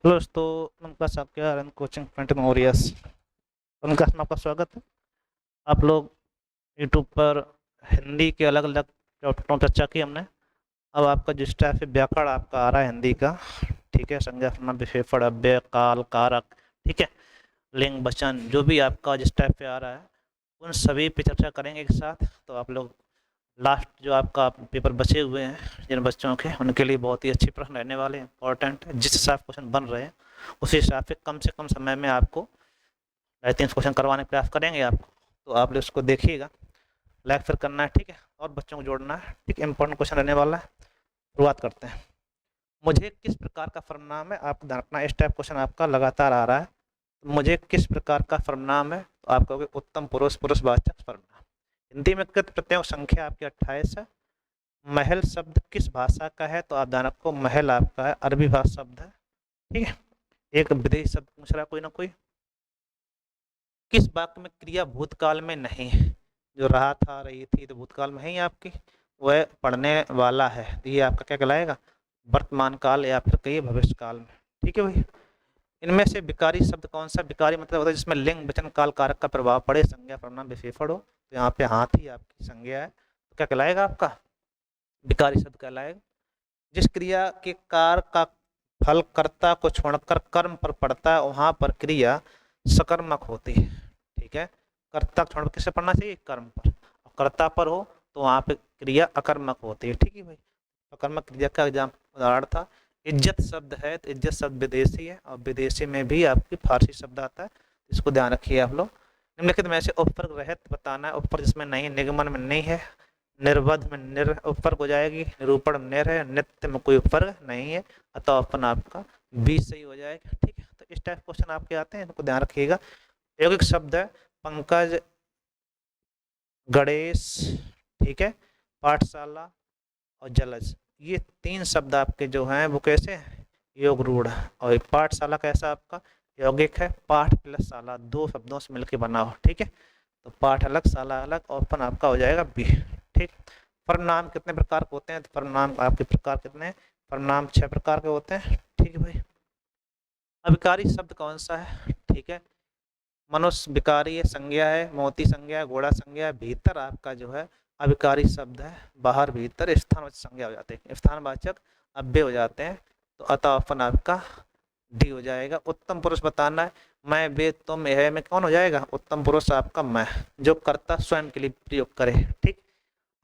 Hello दोस्तों, उनका सबके आर एन कोचिंग फ्रंट मेमोरियस उनका में आपका स्वागत है। आप लोग यूट्यूब पर हिंदी के अलग अलग टॉपिकों पर चर्चा की हमने। अब आपका जिस टाइप से व्याकरण आपका आ रहा है हिंदी का, ठीक है, संज्ञा सर्वनाम विशेषण अव्यय काल कारक, ठीक है, लिंग वचन जो भी आपका जिस टाइप से आ रहा है उन सभी पे चर्चा करेंगे एक साथ। तो आप लोग लास्ट जो आपका पेपर बचे हुए हैं जिन बच्चों के, उनके लिए बहुत ही अच्छे प्रश्न रहने वाले हैं, इंपॉर्टेंट है। जिस हिसाब से क्वेश्चन बन रहे हैं उसी हिसाब से कम समय में आपको 2-3 क्वेश्चन करवाने का प्रयास करेंगे आपको। तो आप लोग इसको देखिएगा, लाइक फिर करना है, ठीक है, और बच्चों को जोड़ना है, ठीक है। इंपॉर्टेंट क्वेश्चन रहने वाला है। शुरुआत करते हैं। मुझे किस प्रकार का सर्वनाम है, आपको ध्यान रखना, इस टाइप क्वेश्चन आपका लगातार आ रहा है। मुझे किस प्रकार का सर्वनाम है, तो आप कहोगे उत्तम पुरुष पुरुषवाचक सर्वनाम। हिंदी में कृत प्रत्ययों की संख्या आपकी 28 है। महल शब्द किस भाषा का है, तो आप ध्यान रखो महल आपका है अरबी भाषा शब्द है, ठीक है। एक विदेशी शब्द पूछ रहा है कोई ना कोई। किस वाक्य में क्रिया भूतकाल में नहीं है, जो रहा था रही थी तो भूतकाल में है ही आपकी, वह पढ़ने वाला है, तो ये आपका क्या कहलाएगा, वर्तमान काल या फिर कहिए भविष्य काल में, ठीक है भाई। इनमें से विकारी शब्द कौन सा, विकारी मतलब होता है जिसमें लिंग वचन काल कारक का प्रभाव पड़े, संज्ञा सर्वनाम विशेषण हो। तो यहाँ पे हाथी आपकी संज्ञा है, तो क्या कहलाएगा आपका, विकारी शब्द कहलाएगा। जिस क्रिया के कार का फल कर्ता को छोड़कर कर्म पर पड़ता है वहां पर क्रिया सकर्मक होती है, ठीक है। कर्ता को छोड़कर किससे पढ़ना चाहिए, कर्म पर, और कर्ता पर हो तो वहां पे क्रिया अकर्मक होती है, ठीक है भाई। अकर्मक क्रिया का उदाहरण था इज्जत शब्द है, तो इज्जत शब्द विदेशी है और विदेशी में भी आपकी फारसी शब्द आता है, इसको ध्यान रखिए आप लोग। निम्नलिखित में से उपवर्ग रहित बताना है, उपवर्ग जिसमें नहीं, निगमन में नहीं है, निर्वध में निर उपवर्ग हो जाएगी, निरूपण में निर है, नित्य में कोई उपवर्ग नहीं है, अतः अपन आपका बी सही हो जाएगा, ठीक है। तो इस टाइप क्वेश्चन आपके आते हैं, इनको ध्यान रखिएगा। यौगिक शब्द है पंकज, गणेश, ठीक है, पाठशाला और जलज। ये 3 शब्द आपके जो हैं वो कैसे हैं, योग रूढ़ है। और पाठशाला कैसा आपका यौगिक है, पाठ प्लस शाला 2 शब्दों से मिलकर बना हो, ठीक है। तो पाठ अलग शाला अलग, ऑप्शन आपका हो जाएगा बी, ठीक। सर्वनाम कितने प्रकार के होते हैं, तो सर्वनाम आपके प्रकार कितने हैं, सर्वनाम 6 प्रकार के होते हैं, ठीक है भाई। अविकारी शब्द कौन सा है, ठीक है। मनुष्य विकारी है, संज्ञा है, मोती संज्ञा है, घोड़ा संज्ञा है, भीतर आपका जो है अविकारी शब्द है, बाहर भीतर स्थानवाचक संज्ञा हो जाते हैं, स्थानवाचक अव्यय हो जाते हैं। तो अतः अपन आपका डी हो जाएगा। उत्तम पुरुष बताना है, मैं वे तुम यह में कौन हो जाएगा, उत्तम पुरुष आपका मैं, जो कर्ता स्वयं के लिए प्रयोग करे, ठीक।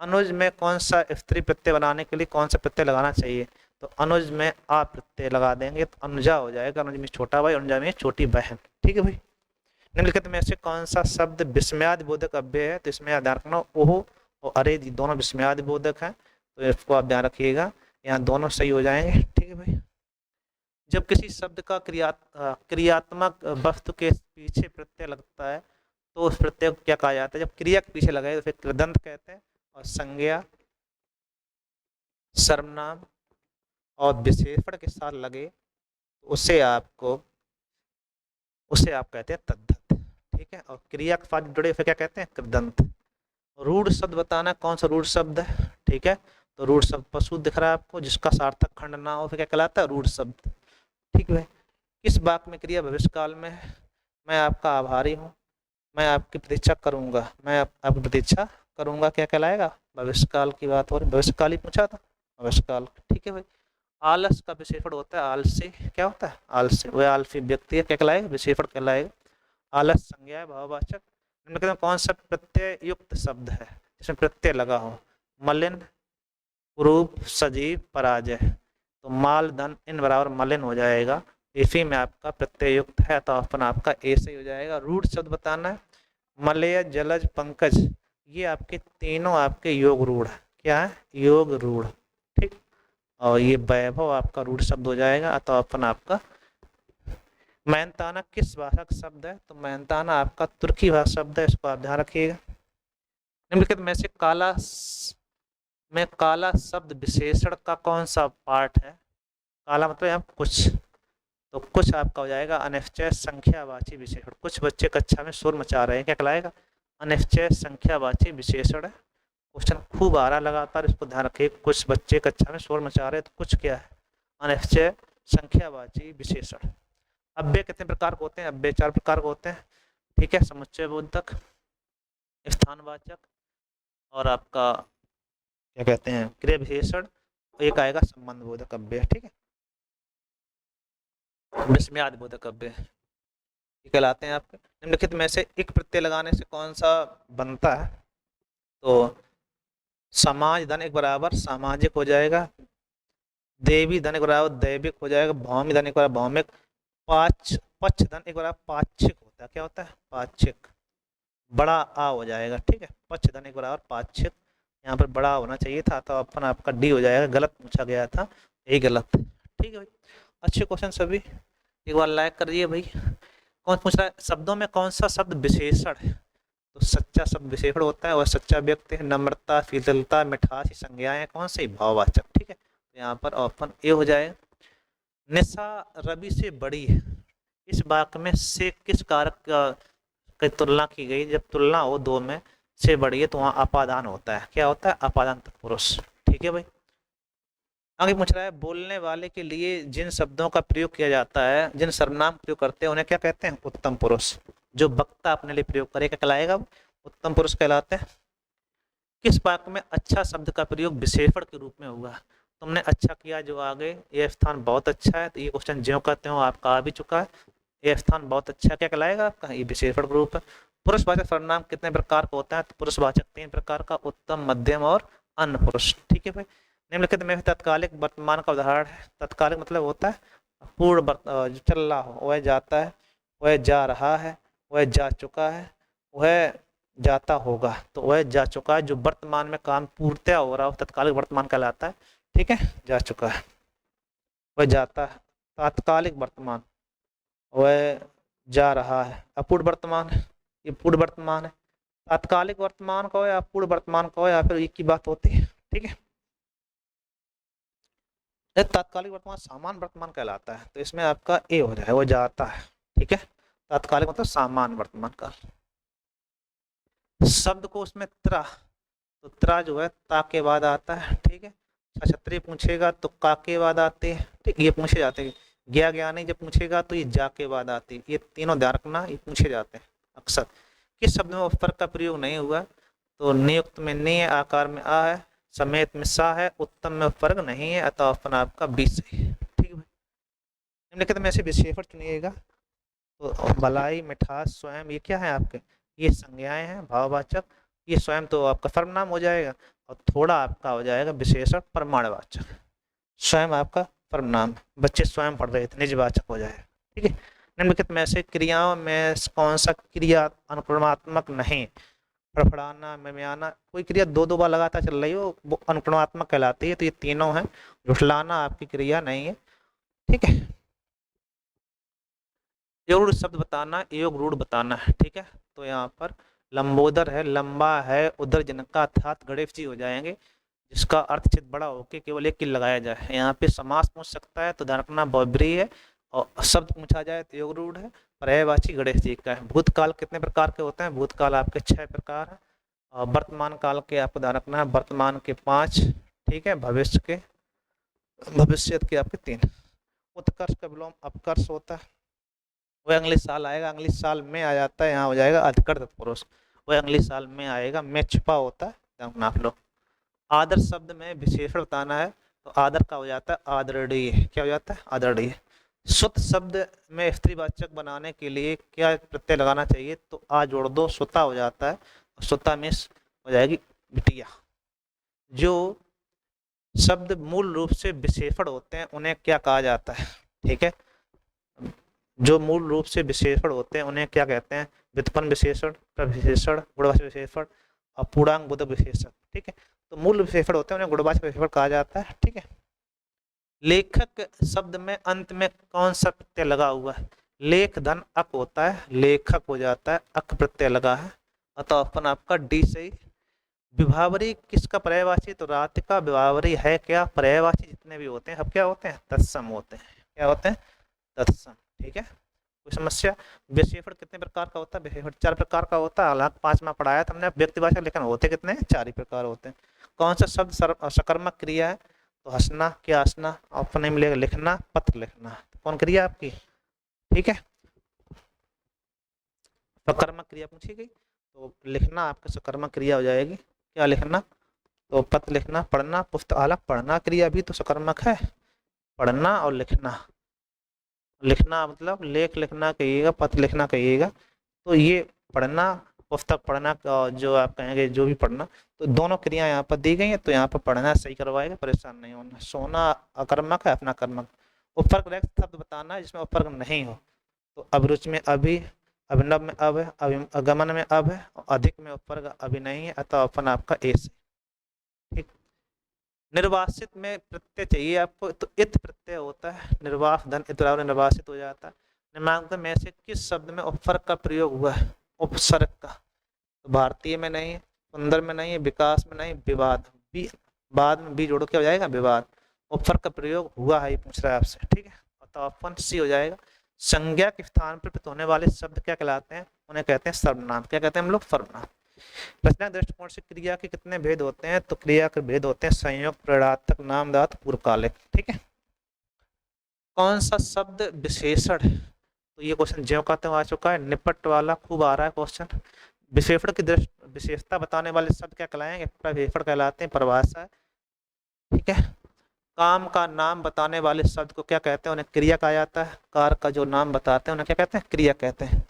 अनुज में कौन सा स्त्री प्रत्यय बनाने के लिए कौन सा प्रत्यय लगाना चाहिए, तो अनुज में आ प्रत्यय लगा देंगे तो अनुजा हो जाएगा, अनुज में छोटा भाई, अनुजा में छोटी बहन, ठीक है भाई। निम्नलिखित में से कौन सा शब्द विस्मयादि बोधक अव्यय है, तो इसमें ध्यान रखना ओहो और अरे दोनों विस्मयादि बोधक हैं, तो इसको आप ध्यान रखिएगा, यहाँ दोनों सही हो जाएंगे, ठीक है भाई। जब किसी शब्द का क्रियात्मक वस्तु के पीछे प्रत्यय लगता है तो उस प्रत्यय को क्या कहा जाता है, जब क्रिया के पीछे लगाए तो फिर कृदंत कहते हैं, और संज्ञा सर्वनाम और विशेषण के साथ लगे तो उसे आप कहते हैं तद्धित, ठीक है। और क्रिया के साथ जुड़े फिर क्या कहते हैं, कृदंत। रूढ़ शब्द बताना, कौन सा रूढ़ शब्द है, ठीक है। तो रूढ़ शब्द पशु दिख रहा है आपको, जिसका सार्थक खंड ना हो फिर क्या कहलाता है, रूढ़ शब्द, ठीक है। किस वाक्य में क्रिया भविष्य काल में है, मैं आपका आभारी हूँ, मैं आपकी प्रतीक्षा करूंगा, मैं आपकी प्रतीक्षा करूंगा, क्या कहलाएगा, भविष्य काल की बात हो रही, भविष्य काल ही पूछा था, भविष्य काल, ठीक है भाई। आलस का विशेषण होता है आलसी, क्या होता है, आलसी, वह आलसी व्यक्ति है, क्या कहलाएगा, विशेषण कहलाएगा। आलस संज्ञा है भाववाचक। इनमें कौन सा प्रत्यय युक्त शब्द है जिसमें प्रत्यय लगा हो, मलिन, रूप, सजीव, पराजय। तो माल धन इन बराबर मलिन हो जाएगा, इसी में आपका प्रत्यय युक्त है, तो अपन आपका ए सही हो जाएगा। रूढ़ शब्द बताना है, मलय, जलज, पंकज, ये आपके तीनों आपके योग रूढ़, क्या है, योग रूढ़, ठीक। और ये वैभव आपका रूढ़ शब्द हो जाएगा, तो अपन आपका। मेहनताना किस भाषा का शब्द है, तो मेहनताना आपका तुर्की भाषा शब्द है, इसको आप ध्यान रखिएगा। निम्नलिखित में से काला शब्द विशेषण का कौन सा पार्ट है, काला मतलब यहाँ कुछ, तो कुछ आपका हो जाएगा अनिश्चय संख्यावाची विशेषण। कुछ बच्चे कक्षा में शोर मचा रहे हैं, क्या कहलाएगा, अनिश्चय संख्यावाची विशेषण है। क्वेश्चन खूब आ रहा लगातार, इसको ध्यान रखिए, कुछ बच्चे कक्षा में शोर मचा रहे हैं, तो कुछ क्या है, अनिश्चय संख्यावाची विशेषण। अव्यय कितने प्रकार के होते हैं? अव्यय 4 प्रकार के होते हैं, ठीक है। समुच्चय बोधक, स्थानवाचक, और आपका क्या कहते हैं क्रिया विशेषण, एक आएगा संबंध बोधक अव्यय, ठीक है। विस्मयादि बोधक अव्यय कहलाते हैं आपके। निम्नलिखित में से एक प्रत्यय लगाने से कौन सा बनता है? तो समाज धन एक बराबर सामाजिक हो जाएगा, देवी धन एक बराबर दैविक हो जाएगा, भौमी धन एक बराबर भौमिक, पक्ष धन एक बराबर पाक्षिक होता है। क्या होता है? पाक्षिक, बड़ा आ हो जाएगा, ठीक है। पक्ष धन एक बराबर पाक्षिक, यहाँ पर बड़ा होना चाहिए था तो अपन आपका डी हो जाएगा, गलत पूछा गया था, यही गलत है, ठीक है भाई। अच्छे क्वेश्चन सभी, एक बार लाइक कर दिए भाई। कौन पूछ रहा है शब्दों में कौन सा शब्द विशेषण है? तो सच्चा शब्द विशेषण होता है, और सच्चा व्यक्ति है। नम्रता, शीतलता, मिठास संज्ञाएं कौन सी? भाववाचक, ठीक है। तो यहाँ पर ऑप्शन ए हो जाएगा। निशा रवि से बड़ी है, इस वाक्य में से किस कारक की तुलना की गई? जब तुलना हो दो में से बड़ी है तो वहाँ अपादान होता है। क्या होता है? अपादान तत्पुरुष, ठीक है भाई। आगे पूछ रहा है बोलने वाले के लिए जिन शब्दों का प्रयोग किया जाता है, जिन सर्वनाम प्रयोग करते हैं, उन्हें क्या कहते हैं? उत्तम पुरुष। जो वक्ता अपने लिए प्रयोग करे क्या कहलाएगा? उत्तम पुरुष कहलाते हैं। किस वाक्य में अच्छा शब्द का प्रयोग विशेषण के रूप में हुआ? तुमने अच्छा किया जो आगे, यह स्थान बहुत अच्छा है, तो ये क्वेश्चन ज्यों कहते हो आपका आ भी चुका है। यह स्थान बहुत अच्छा क्या कहलाएगा आपका? ये विशेषण रूप है। पुरुषवाचक सर्वनाम कितने प्रकार का होता है? तो पुरुषवाचक 3 प्रकार का, उत्तम, मध्यम और अन्य पुरुष, ठीक है भाई। निम्नलिखित में तत्कालिक वर्तमान का उदाहरण है। तत्कालिक मतलब होता है पूर्ण जो चल रहा हो, वह जाता है, वह जा रहा है, वह जा चुका है, वह जाता होगा। तो वह जा चुका है, जो वर्तमान में काम पूर्णतया हो रहा हो तत्कालिक वर्तमान कहलाता है, ठीक है। जा चुका है, वह जाता है, तात्कालिक वर्तमान, वह जा रहा है। अपूर्ण वर्तमान, ये पूर्ण वर्तमान है। तात्कालिक वर्तमान को या पूर्ण वर्तमान को या फिर एक की बात होती है, ठीक है। तात्कालिक वर्तमान सामान्य वर्तमान कहलाता है, तो इसमें आपका ए हो जाए, वो जाता है, ठीक है। तात्कालिक मतलब सामान्य वर्तमान काल। शब्द को उसमें त्रा, तो त्रा जो है ता के बाद आता है, ठीक है। छत्री पूछेगा तो का के बाद आते हैं, ठीक, ये पूछे जाते हैं। ज्ञा ज्ञानी जब पूछेगा तो ये जा के बाद आती है। ये तीनों ध्यान रखना, ये पूछे जाते हैं अक्सर। किस शब्द में उपसर्ग का प्रयोग नहीं हुआ? तो नियुक्त में ने, आकार में आ है, समेत में सा है, उत्तम में उपसर्ग नहीं है, अतः ऑप्शन आपका 20 है, ठीक है। निम्नलिखित में से विशेषण चुनिएगा। तो भलाई, मिठास, स्वयं, ये क्या है आपके? ये संज्ञाएं हैं, भाववाचक। ये स्वयं तो आपका सर्वनाम हो जाएगा, और थोड़ा आपका हो जाएगा विशेषण प्रमाणवाचक। स्वयं आपका सर्वनाम, बच्चे स्वयं पढ़ रहे थे, निजवाचक हो जाएगा, ठीक है। निम्नलिखित में से क्रियाओं में कौन सा क्रिया अनुक्रमात्मक नहीं? फड़फड़ाना, मिमियाना, कोई क्रिया दो दो बार लगातार चल रही हो वो अनुक्रमात्मक कहलाती है। तो ये तीनों हैं। झुठलाना आपकी क्रिया नहीं है, ठीक है। योग शब्द बताना, योग रूढ़ बताना है, ठीक है। तो यहाँ पर लंबोदर है, लंबा है, उधर जिनका अर्थात गणेश जी हो जाएंगे, जिसका अर्थ चित बड़ा होके केवल एक की लगाया जाए। यहाँ पे समास पूछ सकता है तो ध्यान रखना बहुब्रीहि है, और शब्द पूछा जाए तो योग रूढ़ है, पर्यायवाची गणेश जी का है। भूतकाल कितने प्रकार के होते हैं? भूतकाल आपके 6 प्रकार है, और वर्तमान काल के आपको ध्यान रखना है, वर्तमान के 5, ठीक है। भविष्य के, भविष्य के आपके 3। उत्कर्ष का विलोम अपकर्ष होता है, वह अगले साल आएगा, अगले साल में आ जाता है, यहाँ हो जाएगा अधिकृत तत्पुरुष, वह अगले साल में आएगा, में छिपा होता है, नाप लो। आदर शब्द में विशेषण बताना है, तो आदर का हो जाता है आदरणीय। क्या हो जाता है? आदरणीय। सुत शब्द में स्त्रीवाचक बनाने के लिए क्या प्रत्यय लगाना चाहिए? तो आ जोड़ दो, सुता हो जाता है, सुता में हो जाएगी बिटिया। जो शब्द मूल रूप से विशेषण होते हैं उन्हें क्या कहा जाता है? ठीक है, जो मूल रूप से विशेषण होते हैं उन्हें क्या कहते हैं? व्युत्पन्न विशेषण, प्रविशेषण, गुणवाचक विशेषण और पूर्णांग बोधक विशेषण। ठीक है, तो मूल विशेषण होते हैं उन्हें गुणवाचक विशेषण कहा जाता है। ठीक है, लेखक शब्द में अंत में कौन सा प्रत्यय लगा हुआ है? लेख धन अक होता है, लेखक हो जाता है, अक प्रत्यय लगा है, अतः अपन आपका डी सही। विभावरी किसका पर्यायवाची? तो रात का विभावरी है क्या? पर्यायवाची जितने भी होते हैं अब क्या होते हैं? तत्सम होते हैं। क्या होते हैं? तत्सम। ठीक है, कोई समस्या? विशेषण कितने प्रकार का होता है? विशेषण 4 प्रकार का होता है। हालांकि 5 में पढ़ाया था हमने व्यक्तिवाचक, लेकिन होते कितने हैं? 4 ही प्रकार होते हैं। कौन सा शब्द सकर्मक क्रिया है? तो हंसना, क्या हंसना, ऑप्शन में मिलेगा लिखना, पत्र लिखना। तो कौन क्रिया आपकी, ठीक है। सकर्मक क्रिया पूछी गई, तो लिखना आपका सकर्मक क्रिया हो जाएगी। क्या लिखना, तो पत्र लिखना, पढ़ना, पुस्तकालय पढ़ना क्रिया भी तो सकर्मक है, पढ़ना और लिखना। लिखना मतलब लेख लिखना कहिएगा, पत्र लिखना कहिएगा, तो ये पढ़ना, पुस्तक पढ़ना का जो आप कहेंगे जो भी पढ़ना, तो दोनों क्रिया यहाँ पर दी गई हैं, तो यहाँ पर पढ़ना सही करवाएगा, परेशान नहीं होना। सोना अकर्मक है, अपना कर्मक। उपवर्ग रहित शब्द बताना है जिसमें उपवर्ग नहीं हो, तो अभिरुचि में अभी, अभिनव में अब है, अगमन में अब है, और अधिक में उपवर्ग अभी नहीं है, अतः ऑप्शन आपका ए से, ठीक। निर्वासित में प्रत्यय चाहिए आपको, तो इत प्रत्यय होता है, निर्वास धन इत बराबर निर्वासित हो जाता है। निम्नांकित में से किस शब्द में उपसर्ग का प्रयोग हुआ है, उपसर्ग का, तो भारतीय में नहीं है, सुंदर में नहीं है, विकास में नहीं, विवाद, बी बाद में बी जोड़ो क्या हो जाएगा, विवाद। उपसर्ग का प्रयोग हुआ है, ये पूछ रहा है आपसे, ठीक है, तो ऑप्शन सी हो जाएगा। संज्ञा के स्थान पर प्रयुक्त होने वाले शब्द क्या कहलाते हैं, उन्हें कहते हैं सर्वनाम। क्या कहते हैं हम लोग, सर्वनाम। रचना दृष्टिकोण से क्रिया के कितने भेद होते हैं, तो क्रिया के भेद होते हैं संयोग, प्रेरणात्मक, नामदात, पूर्वकालिक, ठीक है। कौन सा शब्द विशेषण है, तो ये क्वेश्चन ज्यों का त्यों आ चुका है, निपट वाला खूब आ रहा है क्वेश्चन। विशेषण की विशेषता बताने वाले शब्द क्या कहलाएंगे, प्रविशेषण कहलाते हैं, परिभाषा है, ठीक है। काम का नाम बताने वाले शब्द को क्या कहते हैं, उन्हें क्रिया कहा जाता है। कार का जो नाम बताते हैं उन्हें क्या कहते हैं, क्रिया कहते हैं।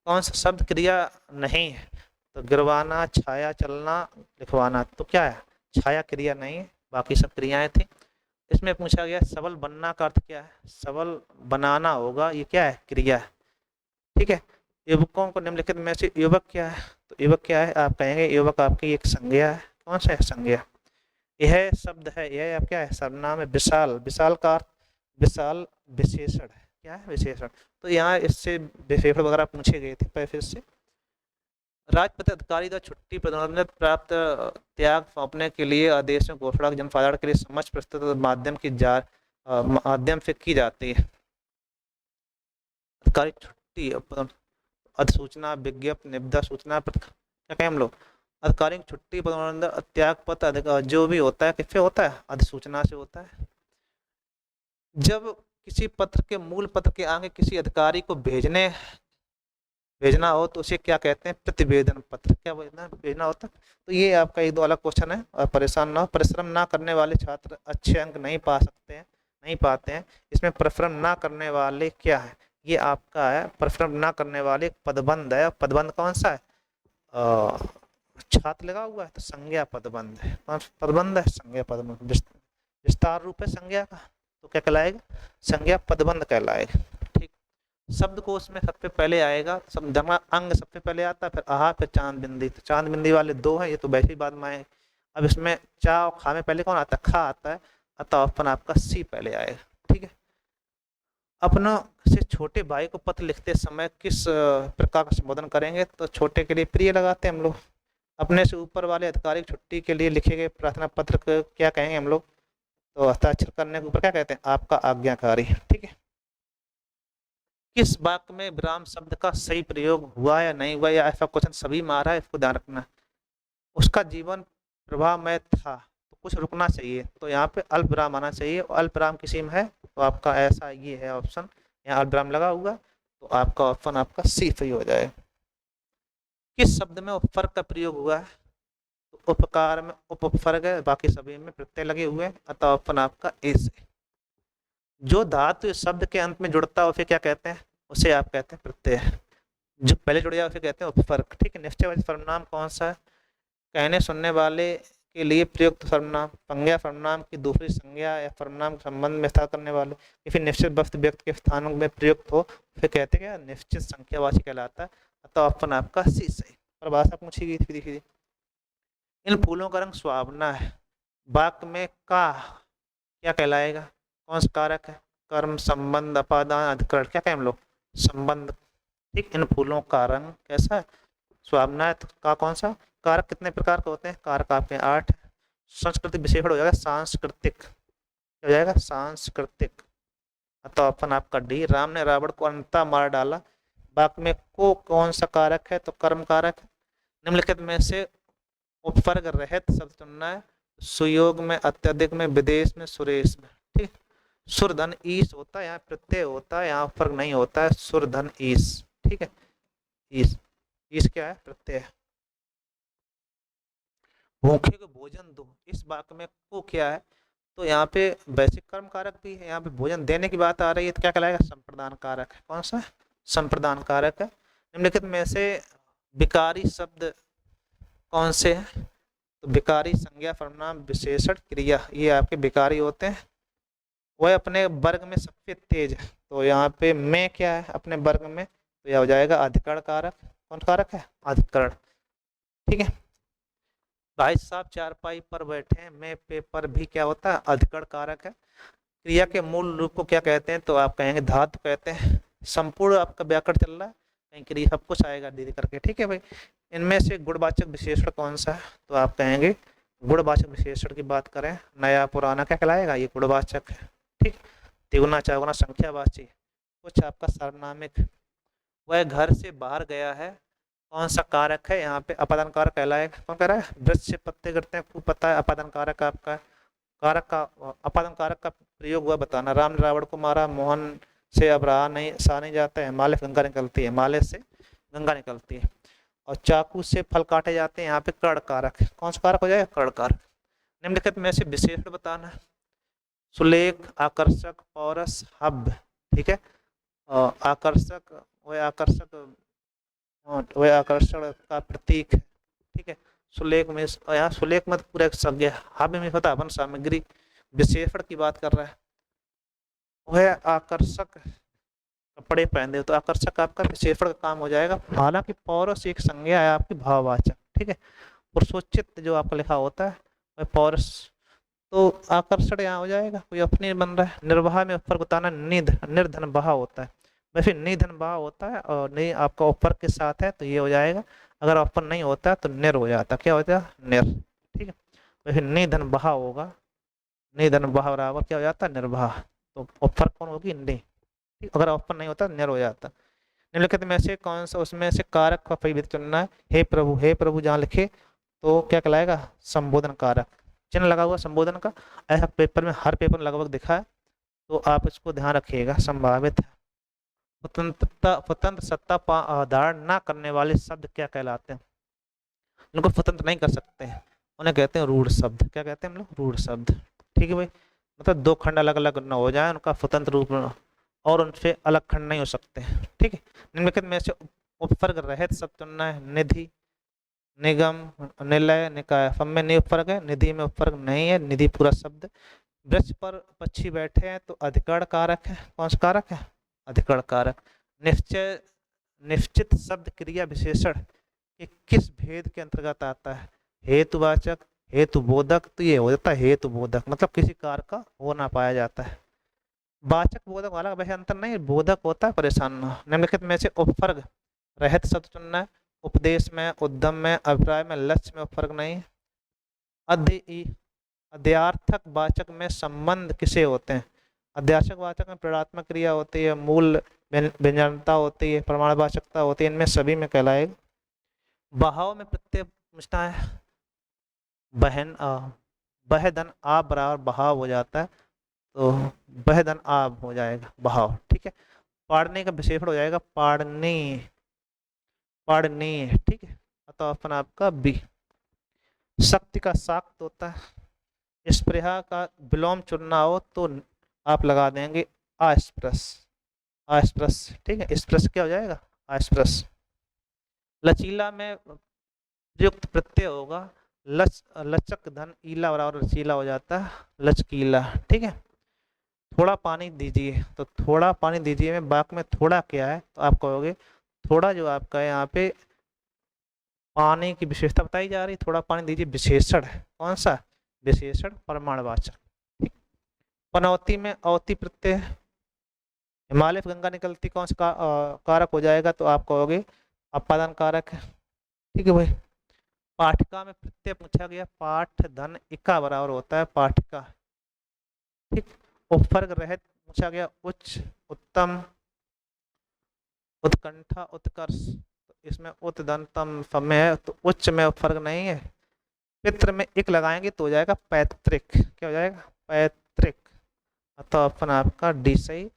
कौन सा शब्द क्रिया नहीं है, तो गिरवाना, छाया, चलना, लिखवाना, तो क्या है, छाया क्रिया नहीं है, बाकी सब क्रियाएं थी। इसमें पूछा गया सबल बनना का अर्थ क्या है, सबल बनाना होगा, ये क्या है, क्रिया है, ठीक है। युवकों को निम्नलिखित में से युवक क्या है, तो युवक क्या है, आप कहेंगे युवक आपकी एक संज्ञा है। कौन सा है, संज्ञा। यह शब्द है, यह आप क्या है, सर्वनाम है। विशाल, विशाल का अर्थ, विशाल विशेषण है, क्या है, विशेषण। तो यहाँ इससे विशेषण वगैरह पूछे गए थे फिर से। राजपत्र अधिकारी द्वारा छुट्टी पदोन्नति प्राप्त त्याग सौंपने के लिए आदेश में घोषणा जनसाधारण के लिए समझ प्रस्तुत माध्यम से की जाती है। अधिकारी छुट्टी, अधिसूचना, विज्ञप्ति, निविदा सूचना, क्या कहें हम लोग, अधिकारी की छुट्टी, पदोन्नति, त्याग पत्र जो भी होता है किससे होता है, अधिसूचना से होता है। जब किसी पत्र के मूल पत्र के आगे किसी अधिकारी को भेजना हो तो उसे क्या कहते हैं, प्रतिवेदन पत्र। क्या भेजना होता है, तो ये आपका एक दो अलग क्वेश्चन है, और परेशान ना हो। परिश्रम ना करने वाले छात्र अच्छे अंक नहीं पा सकते हैं, नहीं पाते हैं। इसमें परिश्रम ना करने वाले क्या है, ये आपका है, परिश्रम ना करने वाले पदबंध है। पदबंध कौन सा है, छात्र लगा हुआ है, तो संज्ञा पदबंध है। पदबंध है, संज्ञा पदबंध, विस्तार रूप है संज्ञा का, तो क्या कहलाएगा, संज्ञा पदबंध कहलाएगा, ठीक। शब्द को उसमें सबसे पहले आएगा, सब जमा अंग सबसे पहले आता है, फिर आहा, फिर चांद बिंदी। तो चांद बिंदी वाले दो हैं, ये तो वैसे ही बाद में आए। अब इसमें चा और खा में पहले कौन आता है, खा आता है, अतः ऑप्शन आपका सी पहले आएगा, ठीक है। अपना से छोटे भाई को पत्र लिखते समय किस प्रकार का संबोधन करेंगे, तो छोटे के लिए प्रिय लगाते हैं हम लोग। अपने से ऊपर वाले अधिकारी की छुट्टी के लिए लिखे गए प्रार्थना पत्र को क्या कहेंगे हम लोग, तो हस्ताक्षर करने के ऊपर क्या कहते हैं, आपका आज्ञाकारी, ठीक है। किस वाक्य में विराम शब्द का सही प्रयोग हुआ या नहीं हुआ, या ऐसा क्वेश्चन सभी में आ रहा है, इसको ध्यान रखना। उसका जीवन प्रभावमय था, तो कुछ रुकना चाहिए, तो यहाँ पे अल्प विराम आना चाहिए, और अल्प विराम किसी में है, तो आपका ऐसा ये है ऑप्शन, यहाँ अल्प विराम लगा हुआ, तो आपका ऑप्शन आपका सी सही हो जाए। किस शब्द में उपसर्ग का प्रयोग हुआ है, तो उपकार में उपसर्ग है, बाकी सभी में प्रत्यय लगे हुए हैं, अतः ऑप्शन आपका ए से। जो धातु इस शब्द के अंत में जुड़ता है उसे क्या कहते हैं, उसे आप कहते हैं प्रत्यय। जो पहले जुड़ जाए उसे कहते हैं उपसर्ग, ठीक है। निश्चयवाची सर्वनाम कौन सा है, कहने सुनने वाले के लिए प्रयुक्त सर्वनाम, संज्ञा सर्वनाम की दूसरी संज्ञा या सर्वनाम के संबंध में विस्तार करने वाले, किसी निश्चित वस्तु व्यक्ति के स्थान में प्रयुक्त हो, फिर कहते हैं निश्चित संख्यावाची कहलाता है, अतः ऑप्शन आपका सी सही। परिभाषा पूछी गई थी, देखिए इन फूलों का रंग सुहावना है, वाक्य में का क्या कहलाएगा, कौन सा कारक है, कर्म, संबंध, अपादान, अधिकरण, क्या कहें हम लोग, संबंध, ठीक। इन फूलों का रंग कैसा है, सुहावना है, तो का कौन सा, कारक कितने प्रकार के होते हैं, कारक आपके 8। सांस्कृतिक विशेषण हो जाएगा सांस्कृतिक, क्या हो जाएगा, सांस्कृतिक, अतः ऑप्शन आपका डी। राम ने रावण को अनंता मार डाला, वाक्य में को कौन सा कारक है, तो कर्म कारक है। निम्नलिखित में से उपसर्ग रहित शब्द चुनना है, सुयोग में, अत्यधिक में, विदेश में, सुरेश में। ठीक, सुर धन ईश होता है, यहाँ प्रत्यय होता है, यहाँ फर्क नहीं होता है, सुर धन ईश। ठीक है, ईश, ईश क्या है? प्रत्यय। भूखे को भोजन दो, इस वाक्य में को क्या है? तो यहाँ पे वैश्विक कर्म कारक भी है, यहाँ पे भोजन देने की बात आ रही है, तो क्या कहलाएगा? संप्रदान कारक है। कौन सा? संप्रदान कारक है। निम्नलिखित में से विकारी शब्द कौन से हैं? तो विकारी संज्ञा, सर्वनाम, विशेषण, क्रिया, ये आपके विकारी होते हैं। वह अपने वर्ग में सबसे तेज है, तो यहाँ पे मैं क्या है अपने वर्ग में? तो यह हो जाएगा अधिकरण कारक। कौन कारक है? अधिकरण। ठीक है, भाई साहब चारपाई पर बैठे हैं, मैं पेपर भी क्या होता है? अधिकरण कारक है। क्रिया के मूल रूप को क्या कहते हैं? तो आप कहेंगे धातु कहते हैं। संपूर्ण आपका व्याकरण चल रहा है, कहीं क्रिया सब कुछ आएगा धीरे करके। ठीक है भाई, इनमें से गुणवाचक विशेषण कौन सा है? तो आप कहेंगे गुणवाचक विशेषण की बात करें, नया पुराना क्या कहलाएगा? ये गुणवाचक है। ठीक, तिगुना चौगुना संख्यावाची, कुछ आपका सार्वनामिक। वह घर से बाहर गया है, कौन सा कारक है? यहाँ पे अपादान कारक कहलाएगा। कौन कह रहा है? वृक्ष से पत्ते गिरते हैं, खूब पता है, अपादान कारक आपका। कारक का, अपादान कारक का प्रयोग हुआ बताना। राम ने रावण को मारा, मोहन से अब रहा नहीं, सहा नहीं जाता है, हिमालय से गंगा निकलती है, हिमालय से गंगा निकलती है। और चाकू से फल काटे जाते हैं, यहाँ पे कर्ण कारक। कौन सा कारक हो जाएगा? कर्ण कारक। निम्नलिखित में से विशेषण बताना। सुलेख, आकर्षक, पौरस, हव्य। ठीक है, आकर्षक, वह आकर्षक, वह आकर्षण का प्रतीक है। ठीक है, सुलेख में, यहाँ सुलेख मत पूरा संज्ञा, हव्य में होता अपन सामग्री। विशेषण की बात कर रहा है, वह आकर्षक कपड़े पहनते हो, तो आकर्षक आपका विशेषण का काम हो जाएगा। हालांकि पौरस एक संज्ञा है आपकी भाववाचक। ठीक है, पुरुषोचित जो आपका लिखा होता है वह पौरस, तो आकर्षण यहाँ हो जाएगा, कोई अपनी बन रहा है। निर्वाह में ऊपर बताना, निध, निर्धन बहा होता है, वैसे निधन बहा होता है, और नहीं आपका ऊपर के साथ है तो ये हो जाएगा। अगर ऊपर नहीं होता तो निर हो जाता, क्या होता है? निर। ठीक है, वैसे निधन बहा होगा, निधन बहा बराबर क्या हो जाता है? निर्वाह। तो ऊपर कौन होगी? नि। ठीक, अगर ऊपर नहीं होता निर हो जाता। निम्नलिखित में से कौन सा, उसमें से कारक का परिवर्तन चुनना है। हे प्रभु, हे प्रभु जहाँ लिखे तो क्या कहलाएगा? संबोधन कारक, चिन्ह लगा हुआ संबोधन का। ऐसा पेपर में, हर पेपर में लगभग दिखा है, तो आप इसको ध्यान रखिएगा, संभावित है। स्वतंत्रता, स्वतंत्र सत्ता धारण न करने वाले शब्द क्या कहलाते हैं? उनको स्वतंत्र नहीं कर सकते हैं, उन्हें कहते हैं रूढ़ शब्द। क्या कहते हैं हम लोग? रूढ़ शब्द। ठीक है भाई, मतलब दो खंड अलग अलग न हो जाए, उनका स्वतंत्र रूप और उनसे अलग खंड नहीं हो सकते। ठीक है, निम्नलिखित में से उपसर्ग रहित शब्द चुनना है। निधि, निगम, निलय, निकाय। सब में नि उपसर्ग है, निधि में उपसर्ग नहीं है, निधि पूरा शब्द। वृक्ष पर पक्षी बैठे हैं, तो अधिकरण कारक है। कौन सा कारक है? अधिकरण कारक। निश्चय, निश्चित शब्द क्रिया विशेषण के किस भेद के अंतर्गत आता है? हेतुवाचक, हेतु बोधक, तो ये हो जाता है हेतु बोधक, मतलब किसी कार्य का हो ना पाया जाता है। वाचक बोधक वाला वैसे अंतर नहीं, बोधक होता है परेशान ना। निम्नलिखित में से उपसर्ग रहित शब्द चुनना है। उपदेश में, उद्यम में, अभिप्राय में, लक्ष्य में उपसर्ग नहीं। अध्यार्थक वाचक में संबंध किसे होते हैं? अध्यार्थक वाचक में प्रेरणात्मक क्रिया होती है, मूल व्यंजनता होती है, प्रमाणवाचकता होती है, इनमें सभी में कहलाएगा। बहाव में प्रत्यय पूछना है। बहन, बह धन आप बराबर बहाव हो जाता है, तो बह धन आप हो जाएगा बहाव। ठीक है, पाड़ने का विशेषण हो जाएगा पाड़ने, पाड़ने। ठीक है, तो अपन आपका बी। शक्ति का साक्त होता है। स्पृहा का विलोम चुनना हो तो आप लगा देंगे अस्पृश, अस्पृश। ठीक है, स्पृश क्या हो जाएगा? अस्पृश। लचीला में प्रयुक्त प्रत्यय होगा लचक धन ईला बराबर लचीला हो जाता है, लचकीला। ठीक है, थोड़ा पानी दीजिए, तो थोड़ा पानी दीजिए में बाक में थोड़ा क्या है? तो आप कहोगे थोड़ा जो आपका है यहाँ पे पानी की विशेषता बताई जा रही, थोड़ा पानी दीजिए विशेषण है। कौन सा? विशेषण प्रमाणवाचक। ठीक, पनौती में अवती प्रत्यय, हिमालय से गंगा निकलती, कौन सा कारक हो जाएगा? तो आप कहोगे अपादान कारक है। ठीक है भाई, पाठिका में प्रत्यय पूछा गया, पाठ धन इका बराबर होता है पाठिका। ठीक, उपसर्ग रहित पूछा गया, उच्च, उत्तम, उत्कंठा, उत्कर्ष, तो इसमें उत धन तम सब में है, तो उच्च में उपसर्ग नहीं है, पित्र में एक लगाएंगे तो हो जाएगा पैतृक। क्या हो जाएगा? पैतृक। तो ऑप्शन आपका डी सही।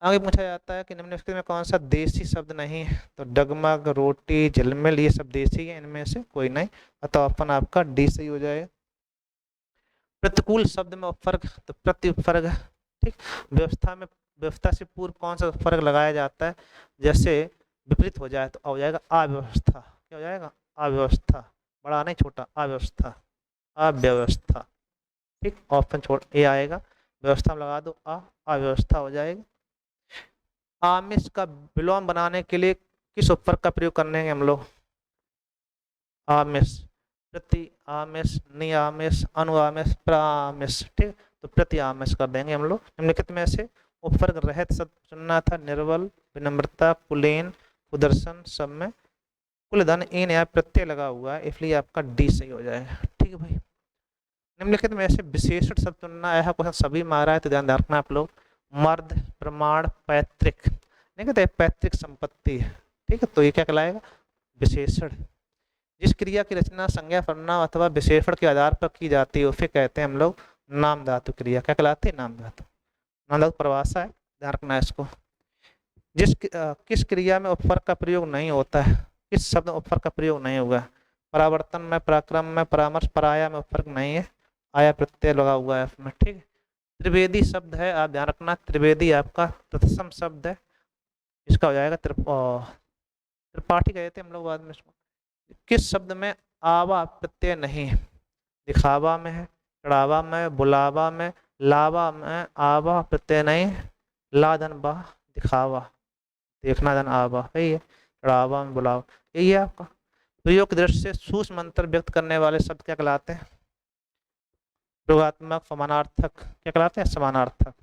आगे पूछा जाता है कि निम्नलिखित में कौन सा देसी शब्द नहीं है? तो डगमग, रोटी, झिलमिल, ये सब देसी है, इनमें से कोई नहीं। तो ऑप्शन आपका डी सही हो जाएगा। प्रतिकूल शब्द में उपसर्ग, तो प्रति उपसर्ग। ठीक। व्यवस्था में, व्यवस्था से पूर्व कौन सा उपसर्ग लगाया जाता है? जैसे विपरीत हो जाए तो हो जाएगा अव्यवस्था। क्या हो जाएगा? अव्यवस्था। बड़ा नहीं, छोटा, अव्यवस्था, अव्यवस्था। ठीक, ऑप्शन छोड़ ए आएगा। व्यवस्था में लगा दो अ, अव्यवस्था हो जाएगी। आमिष का विलोम बनाने के लिए किस उपसर्ग का प्रयोग करने हम लोग? आमिष, प्रति आमिष, नियामिष, अनुआमिष, प्रामिष। ठीक, तो प्रति आमिष कर देंगे हम लोग। निम्नलिखित में से उपसर्ग रहित शब्द चुनना था। निर्बल, विनम्रता, कुलीन, कुदर्शन, सब में कुलधन इन यहाँ प्रत्यय लगा हुआ है, इसलिए आपका डी सही हो जाएगा। ठीक है भाई। निम्नलिखित में से विशेषण शब्द चुनना है। क्वेश्चन सभी मारा है तो ध्यान रखना आप लोग। मर्द, प्रमाण, पैतृक। नहीं कहते पैतृक संपत्ति है। ठीक है, तो ये क्या कहलाएगा? विशेषण। जिस क्रिया की रचना संज्ञा, सर्वनाम अथवा विशेषण के आधार पर की जाती है उसे कहते हैं हम लोग नाम धातु क्रिया। क्या कहलाती है? नाम धातु। नाम धातु परिभाषा है, ध्यान रखना है इसको। किस क्रिया में उपसर्ग का प्रयोग नहीं होता है? किस शब्द में उपसर्ग का प्रयोग नहीं होगा? परावर्तन में, पराक्रम में, परामर्श, पराया में उपसर्ग नहीं है, आया प्रत्यय लगा हुआ है उसमें। ठीक है। त्रिवेदी शब्द है, आप ध्यान रखना। त्रिवेदी आपका तत्सम शब्द है, इसका हो जाएगा त्रिपाठी कहते हैं हम लोग बाद में इसको। किस शब्द में आवा प्रत्यय नहीं है? दिखावा में है, चढ़ावा में, बुलावा में, लावा में आवा प्रत्यय नहीं है। लादन बा, दिखावा, देखना धन आवा, यही है। चढ़ावा में, बुलावा, यही है आपका। प्रयोग की दृष्टि से सूक्ष्म अंतर व्यक्त करने वाले शब्द क्या कहलाते हैं? प्रयोगात्मक, समानार्थक। क्या कहलाते हैं? समानार्थक।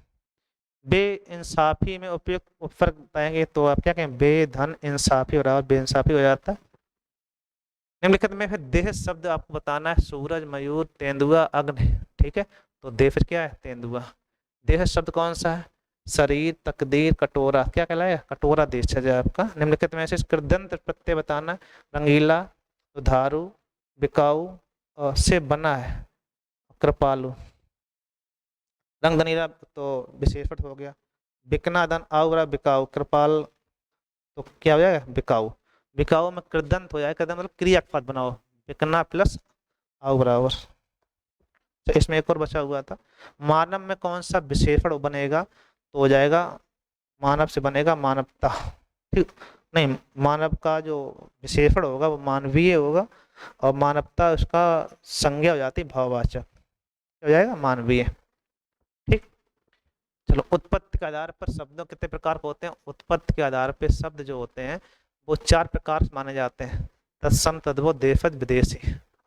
बेइंसाफी में उपयुक्त उपसर्ग बताएंगे तो आप क्या कहें? बेधन इंसाफी बराबर बेइंसाफी हो जाता है। निम्नलिखित में फिर देह शब्द आपको बताना है। सूरज, मयूर, तेंदुआ, अग्नि। ठीक है, तो देह फिर क्या है? तेंदुआ। देह शब्द कौन सा है? शरीर, तकदीर, कटोरा। क्या कहलाया? कटोरा देश है आपका। निम्नलिखित में से कृदंत प्रत्यय बताना। रंगीला, दुधारू, बिकाऊ से बना है, कृपालु। रंग धनीरा तो विशेषण हो गया। बिकना धन आवरा, बिकाऊ, कृपाल, तो क्या हो जाएगा? बिकाऊ। बिकाऊ में कृदंत हो जाएगा। कृदंत मतलब क्रियापद बनाओ। बिकना प्लस आउ बराबर। तो इसमें एक और बचा हुआ था। मानव में कौन सा विशेषण बनेगा? तो हो जाएगा मानव से बनेगा मानवता। ठीक, नहीं, मानव का जो विशेषण होगा वो मानवीय होगा, और मानवता उसका संज्ञा हो जाती है भाववाचक। हो जाएगा मानवीय। ठीक। चलो, उत्पत्ति के आधार पर शब्दों कितने प्रकार के होते हैं? उत्पत्ति के आधार पर शब्द जो होते हैं वो 4 प्रकार माने जाते हैं। तत्सम, तद्भव, देशज, विदेशी।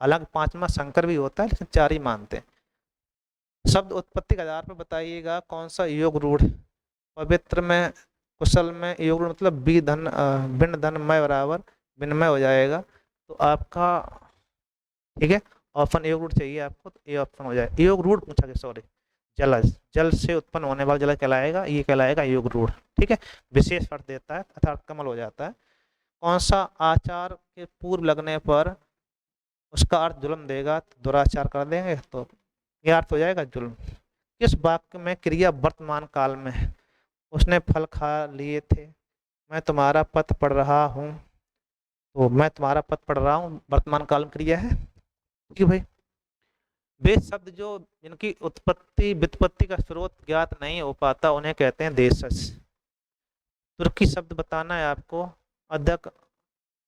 हालांकि 5वां संकर भी होता है, लेकिन 4 ही मानते हैं। शब्द उत्पत्ति के आधार पर बताइएगा कौन सा योग रूढ़? पवित्र में, कुशल में, योग रूढ़ मतलब बी धन बिन धन मय बराबर विनिमय हो जाएगा। तो आपका, ठीक है, ऑप्शन योग रूढ़ चाहिए आपको, तो ये ऑप्शन हो जाएगा। योग रूढ़ पूछा गया, सॉरी, जलज, जल से उत्पन्न होने वाला जलज कहलाएगा, ये कहलाएगा योग रूढ़। ठीक है, विशेष अर्थ देता है अर्थात कमल हो जाता है। कौन सा आचार के पूर्व लगने पर उसका अर्थ जुल्म देगा? तो दुराचार कर देंगे, तो ये अर्थ हो जाएगा जुल्म। किस वाक्य में क्रिया वर्तमान काल में है? उसने फल खा लिए थे, मैं तुम्हारा पथ पढ़ रहा हूँ, तो मैं तुम्हारा पथ पढ़ रहा हूँ वर्तमान काल में क्रिया है। ठीक भाई। वे शब्द जो जिनकी उत्पत्ति व्युत्पत्ति का स्रोत ज्ञात नहीं हो पाता उन्हें कहते हैं देशज। तुर्की शब्द बताना है आपको। अदक,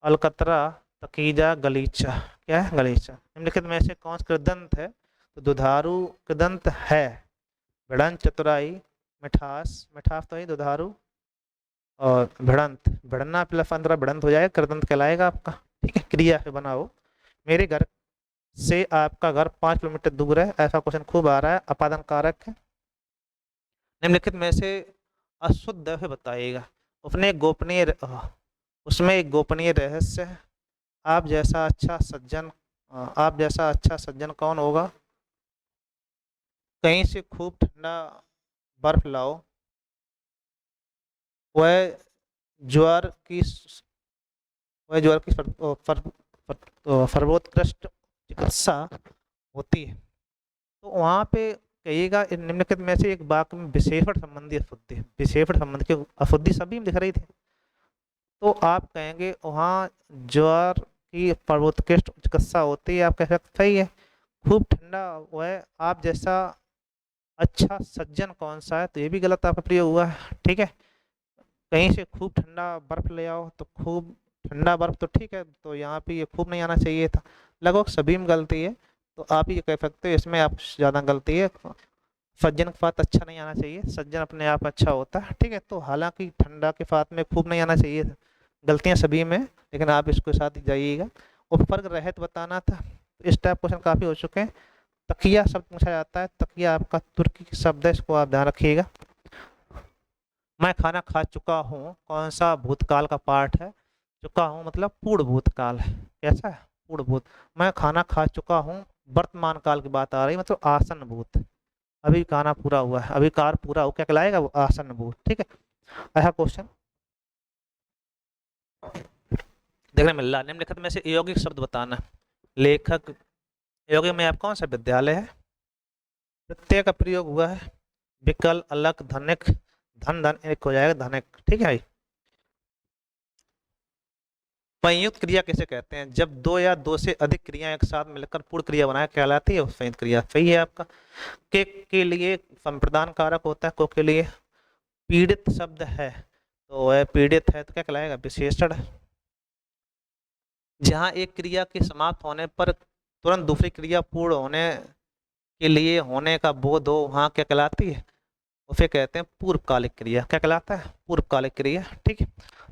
अलकतरा, तकीजा, गलीचा। क्या है? गलीचा। निम्नलिखित में से कौन सा कृदंत है? तो दुधारू कृदंत है। भिड़ंत, चतुराई, मिठास, मिठास तो ही दुधारू, और भिड़ंत, भिड़ना प्लस 15 भिड़ंत हो जाएगा, कृदंत कहलाएगा आपका। ठीक है, क्रिया से बना हो। मेरे घर से आपका घर 5 किलोमीटर दूर है, ऐसा क्वेश्चन खूब आ रहा है, अपादन कारक है। निम्नलिखित में से अशुद्ध है बताइएगा। उसमें एक गोपनीय रहस्य है। आप जैसा अच्छा सज्जन, आप जैसा अच्छा सज्जन कौन होगा? कहीं से खूब ठंडा बर्फ लाओ, वह ज्वार की, सर्वोत्कृष्ट चिकित्सा होती है। तो वहाँ पे कहिएगा निम्नलिखित में से एक वाक्य में विशेषण संबंधी अशुद्धि, विशेषण संबंध की अशुद्धि सभी में दिख रही थी, तो आप कहेंगे वहाँ ज्वर की सर्वोत्कृष्ट चिकित्सा होती है। आप कह सकते सही है, खूब ठंडा हुआ है, आप जैसा अच्छा सज्जन कौन सा है, तो ये भी गलत आपका प्रयोग हुआ है। ठीक है, कहीं से खूब ठंडा बर्फ ले आओ, तो खूब ठंडा बर्फ तो ठीक है, तो यहाँ पे ये खूब नहीं आना चाहिए था। लगभग सभी में गलती है, तो आप ये कह सकते हो इसमें आप ज़्यादा गलती है। सज्जन के साथ अच्छा नहीं आना चाहिए, सज्जन अपने आप अच्छा होता है। ठीक है, तो हालांकि ठंडा के साथ में खूब नहीं आना चाहिए, गलतियां सभी में, लेकिन आप इसके साथ ही जाइएगा। उपवर्ग रहित बताना था, तो इस टाइप क्वेश्चन काफ़ी हो चुके हैं। तकिया शब्द पूछा जाता है, तकिया आपका तुर्की शब्द है, इसको आप ध्यान रखिएगा। मैं खाना खा चुका हूँ कौन सा भूतकाल का पाठ है? चुका हूँ मतलब पूर्ण भूतकाल है, कैसा है? पूर्ण भूत। मैं खाना खा चुका हूँ वर्तमान काल की बात आ रही, मतलब आसन भूत, अभी खाना पूरा हुआ है, अभी कार पूरा हो, क्या कहलाएगा? वो आसन भूत। ठीक है, ऐसा क्वेश्चन देखने मिल रहा है। निम्नलिखित में से यौगिक शब्द बताना। लेखक, यौगिक में आप कौन सा विद्यालय है? प्रत्यय का प्रयोग हुआ है, विकल, अलग, धनिक, धन धन एक हो जाएगा धनिक। ठीक है भाई। संयुक्त क्रिया किसे कहते हैं? जब दो या दो से अधिक क्रिया एक साथ मिलकर पूर्ण क्रिया बनाए कहलाती है संयुक्त क्रिया। सही है आपका। के लिए संप्रदान कारक होता है, को के लिए पीड़ित शब्द है, तो वह पीड़ित है, तो क्या कहलाएगा? विशेषण। जहाँ एक क्रिया के समाप्त होने पर तुरंत दूसरी क्रिया पूर्ण होने के लिए होने का बोध हो, वहाँ क्या कहलाती है? उसे कहते हैं पूर्वकालिक क्रिया। क्या कहलाता है? पूर्वकालिक क्रिया। ठीक है,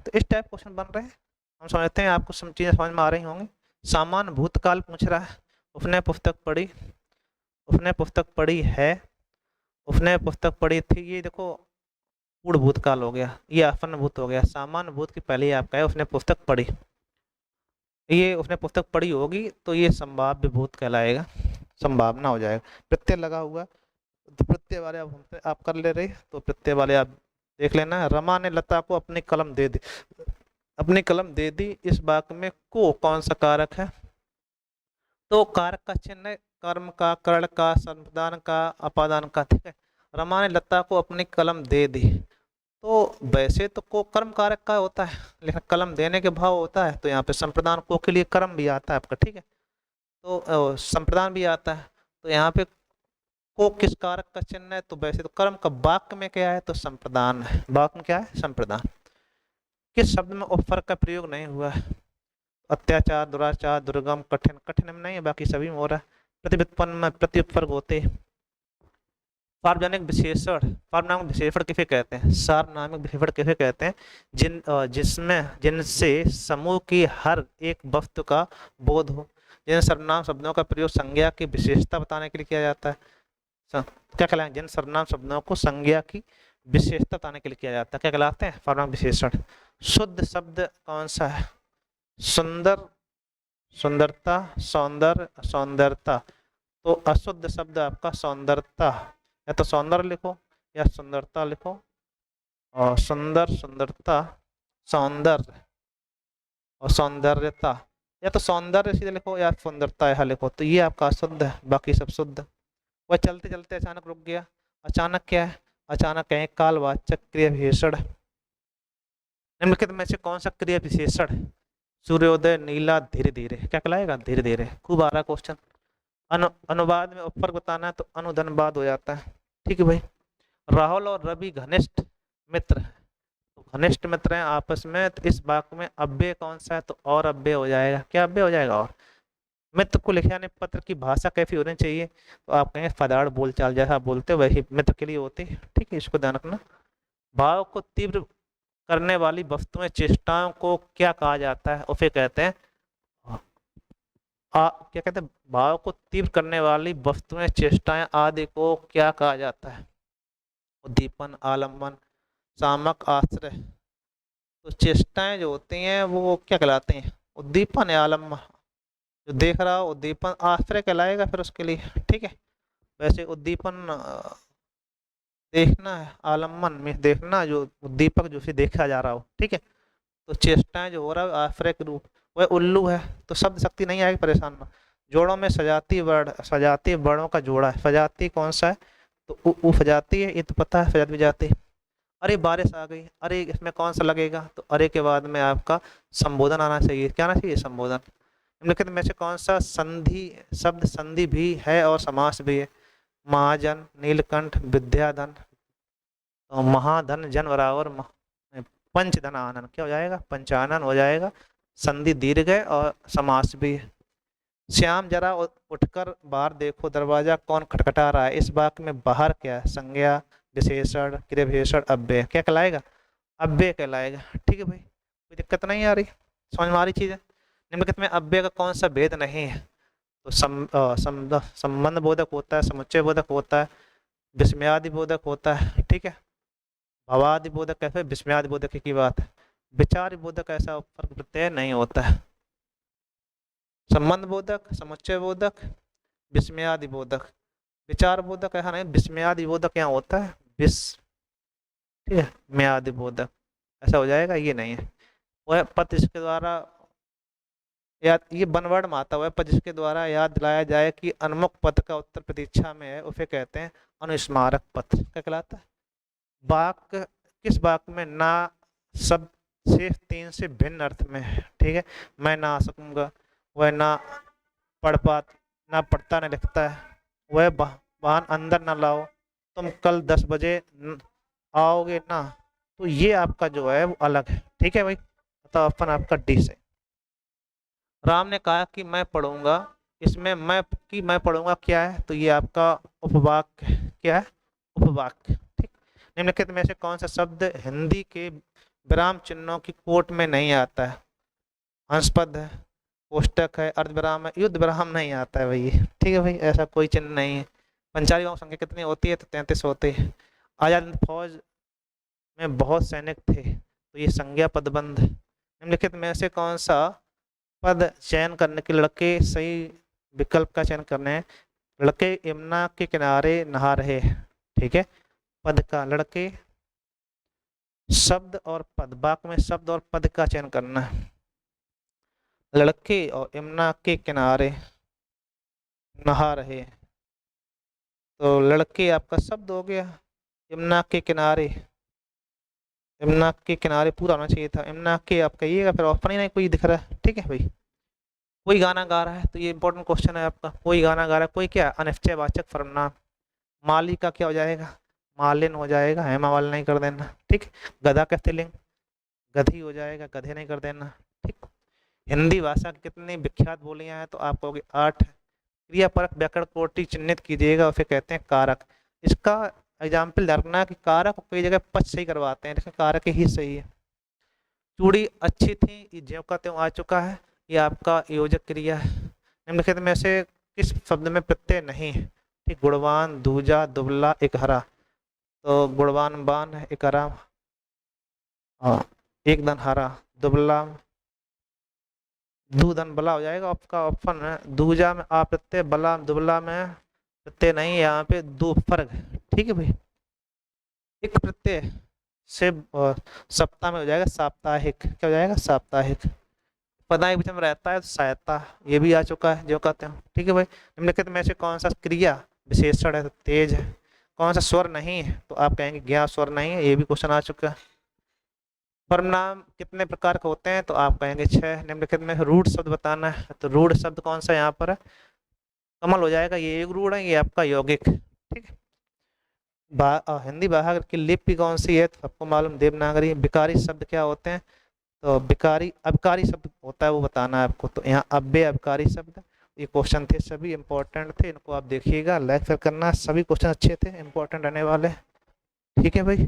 तो इस टाइप क्वेश्चन बन रहे हैं, हम समझते हैं आपको सब चीज़ें समझ में आ रही होंगी। सामान्य भूतकाल पूछ रहा है, उसने पुस्तक पढ़ी, उसने पुस्तक पढ़ी है, उसने पुस्तक पढ़ी थी, ये देखो पूर्ण भूतकाल हो गया, ये आसन भूत हो गया। सामान्य भूत की पहले ही आपका है उसने पुस्तक पढ़ी, ये उसने पुस्तक पढ़ी होगी, तो ये संभाव्य भूत कहलाएगा, संभावना हो जाएगा। प्रत्यय लगा हुआ, तो प्रत्यय वाले आप कर ले रहे, तो प्रत्यय वाले आप देख लेना। रमा ने लता को अपनी कलम दे दी, अपनी कलम दे दी, इस वाक्य में को कौन सा कारक है? तो कारक का चिन्ह कर्म का, कर्ण का, संप्रदान का, अपादान का। ठीक है, रमा ने लता को अपनी कलम दे दी, तो वैसे तो को कर्म कारक का होता है, लेकिन कलम देने के भाव होता है, तो यहाँ पे संप्रदान को के लिए कर्म भी आता है आपका। ठीक है, तो संप्रदान भी आता है, तो यहाँ पे को किस कारक का चिन्ह है? तो वैसे तो कर्म का, वाक्य में क्या है? तो संप्रदान है, वाक्य में क्या है? संप्रदान। किस शब्द में उपसर्ग का प्रयोग नहीं हुआ है? अत्याचार, दुराचार, दुर्गम, कठिन। कठिन में नहीं है, बाकी सभी में हो रहा है। प्रतिव्युत्पन्न में प्रत्युपसर्ग होते हैं। सार्वजनिक विशेषण, सार्वनामिक विशेषण किसे कहते हैं? सार्वनामिक विशेषण किसे कहते हैं? जिनसे समूह की हर एक वस्तु का बोध हो। जिन सर्वनाम शब्दों का प्रयोग संज्ञा की विशेषता बताने के लिए किया जाता है, क्या कहलाएंगे? जिन सर्वनाम शब्दों को संज्ञा की विशेषता बताने के लिए किया जाता है, क्या कहलाते हैं? सर्वनाम विशेषण। शुद्ध शब्द कौन सा है? सुंदर, सुंदरता, सौंदर्य, सौंदर्यता। तो अशुद्ध शब्द आपका सौंदर्यता, या तो सौंदर्य लिखो या सुंदरता लिखो, और सुंदर, सुंदरता, सौंदर्य और सौंदर्यता, या तो सौंदर्य सीधे लिखो या सुंदरता यहाँ लिखो, तो ये आपका अशुद्ध है, बाकी सब शुद्ध। वह चलते चलते अचानक रुक गया, अचानक क्या है? अचानक है कालवाचक क्रिया विशेषण। निम्नलिखित में से कौन सा क्रिया विशेषण है? सूर्योदय, नीला, धीरे धीरे, क्या कहलाएगा? धीरे धीरे। खूब आ रहा क्वेश्चन। अनुवाद में उपवर्ग बताना है, तो अनुधनवाद हो जाता है। ठीक है भाई। राहुल और रवि घनिष्ठ मित्र है, तो घनिष्ठ मित्र हैं आपस में, तो इस वाक्य में अव्यय कौन सा है? तो और अव्यय हो जाएगा। क्या अव्यय हो जाएगा? और। मित्र को लिखे जाने पत्र की भाषा कैसी होनी चाहिए? तो आप कहेंगे फदाड़ बोलचाल, जैसा बोलते वही मित्र के लिए होती है। ठीक है, इसको ध्यान रखना। भाव को तीव्र करने वाली वस्तुएं, चेष्टाओं को क्या कहा जाता है? उसे कहते हैं क्या कहते हैं? भाव को तीव्र करने वाली वस्तुएं, चेष्टाएं आदि को क्या कहा जाता है? उद्दीपन, आलम्बन, सामक, आश्रय। तो चेष्टाएं जो होती हैं वो क्या कहलाती हैं? उद्दीपन या आलम्बन। जो देख रहा हो उद्दीपन, आश्रय कहलाएगा फिर उसके लिए। ठीक है, वैसे उद्दीपन देखना है, आलम्बन में देखना, जो उद्दीपक जो से देखा जा रहा हो। ठीक है, तो चेष्टाएं जो हो रहा है आश्रय के रूप, वह उल्लू है, तो शब्द शक्ति नहीं आएगी, परेशान ना। जोड़ों में सजातीय वर्णों का जोड़ा है। सजातीय कौन सा है? तो उ सजातीय है, ये तो पता है, सजातीय विजातीय। अरे बारिश आ गई, अरे इसमें कौन सा लगेगा? तो अरे के बाद में आपका संबोधन आना चाहिए। क्या आना चाहिए? संबोधन। निम्नलिखित में से कौन सा संधि शब्द संधि भी है और समास भी है? महाजन, नीलकंठ, विद्याधन। तो महाधन जन बराबर पंचधन आनन, क्या हो जाएगा? पंचानन हो जाएगा। संधि दीर्घ है और समास भी है। श्याम जरा उठकर बाहर देखो, दरवाजा कौन खटखटा रहा है? इस वाक्य में बाहर क्या है? संज्ञा, विशेषण, क्रिया विशेषण, अव्यय। क्या कहलाएगा? अव्यय कहलाएगा। ठीक है भाई, कोई दिक्कत नहीं आ रही, समझ में आ रही चीज है। निम्नलिखित में अव्यय का कौन सा भेद नहीं है? तो संबंध बोधक होता है, समुच्चय बोधक होता है, विस्मयादि बोधक होता है। ठीक है, भवादि बोधक कैसे? विस्मयादि बोधक की बात है। विचार बोधक ऐसा फर्क प्रत्यय नहीं होता है। संबंध बोधक, समुच्चय बोधक, विस्मयादि बोधक। विचार बोधक ऐसा नहीं, विस्मयादि बोधक यहाँ होता है। ठीक है, म्यादि बोधक ऐसा हो जाएगा, ये नहीं है। वह पद इसके द्वारा याद, ये बनवर्ड में आता हुआ पद जिसके द्वारा याद दिलाया जाए कि अनमुख पद का उत्तर प्रतीक्षा में है, उसे कहते हैं अनुस्मारक पद। क्या कहलाता है? वाक्य, किस वाक्य में ना शब्द से तीन से भिन्न अर्थ में है? ठीक है, मैं ना आ सकूंगा, वह ना पढ़ पा, ना पढ़ता ना लिखता है, वह वाहन अंदर ना लाओ, तुम कल 10 बजे आओगे ना। तो ये आपका जो है वो अलग है। ठीक है भाई, तो अपन आपका डी से। राम ने कहा कि मैं पढ़ूंगा, इसमें मैं पढ़ूंगा क्या है? तो ये आपका उपवाक्य। क्या है? उपवाक्य। ठीक, निम्नलिखित में से कौन सा शब्द हिंदी के विराम चिन्हों की कोट में नहीं आता है? हंसपद है, कोष्टक है, अर्धविराम है, युद्ध विराम नहीं आता है भाई। ठीक है भाई, ऐसा कोई चिन्ह नहीं है। पंचाली की संख्या कितनी होती है? तो 33 होती है। आजाद हिंद फौज में बहुत सैनिक थे, तो ये संज्ञा पदबंध। निम्नलिखित में से कौन सा पद चयन करने के लड़के सही विकल्प का चयन करने हैं? लड़के यमुना के किनारे नहा रहे। ठीक है, पद का लड़के, शब्द और पद, वाक्य में शब्द और पद का चयन करना है। लड़के और यमुना के किनारे नहा रहे, तो लड़के आपका शब्द हो गया, यमुना के किनारे, यमुना के किनारे पूरा होना चाहिए था, यमुना के आप कहिएगा, फिर ऑप्शन ही नहीं कोई दिख रहा है। ठीक है भाई, कोई गाना गा रहा है, तो ये इंपॉर्टेंट क्वेश्चन है आपका। कोई गाना गा रहा है, कोई क्या? अनिश्चयवाचक सर्वनाम। माली का क्या हो जाएगा? मालिन हो जाएगा, हेमा वाला नहीं कर देना। ठीक, गधा का स्त्रीलिंग गधी हो जाएगा, गधे नहीं कर देना। ठीक, हिंदी भाषा की कितनी विख्यात बोलियां हैं? तो आप कहोगे 8। क्रियापरक व्याकरण कोटि चिन्हित कीजिएगा, उसे कहते हैं कारक। इसका एग्जाम्पल रखना कि कारक कई जगह पच सही करवाते हैं, लेकिन कारक ही सही है। चूड़ी अच्छी थी, ये ज्यों का त्यों आ चुका है, ये आपका योजक क्रिया है। निम्नलिखित में से किस शब्द में प्रत्यय नहीं है? ठीक, गुणवान, दूजा, दुबला, इकहरा। तो गुणवान बान है, इकहरा एक दन हरा, दुबला दूधन बला हो जाएगा आपका ऑप्शन है। दूजा में आ प्रत्यय, बला दुबला में प्रत्यय नहीं है, यहाँ पे दो फर्क है। ठीक है भाई, एक प्रत्यय से सप्ताह में हो जाएगा साप्ताहिक। क्या हो जाएगा? साप्ताहिक। पदाई वचन में रहता है तो सहायता, ये भी आ चुका है जो कहते हैं। ठीक है भाई, निम्नलिखित में से कौन सा क्रिया विशेषण है? तो तेज है। कौन सा स्वर नहीं है? तो आप कहेंगे ज्ञा स्वर नहीं है, ये भी क्वेश्चन आ चुका है। सर्वनाम कितने प्रकार के होते हैं? तो आप कहेंगे 6। निम्नलिखित में रूढ़ शब्द बताना है, तो रूढ़ शब्द कौन सा यहाँ पर है? कमल हो जाएगा, ये एक रूढ़ है, ये आपका यौगिक। ठीक है, हिंदी भाषा की लिपि कौन सी है? तो आपको मालूम, देवनागरी। विकारी शब्द क्या होते हैं? तो विकारी अबकारी शब्द होता है, वो बताना है आपको। तो यहाँ अव्यय अबकारी शब्द। ये क्वेश्चन थे, सभी इंपॉर्टेंट थे, इनको आप देखिएगा, लाइक करना। सभी क्वेश्चन अच्छे थे, इंपॉर्टेंट रहने वाले। ठीक है भाई।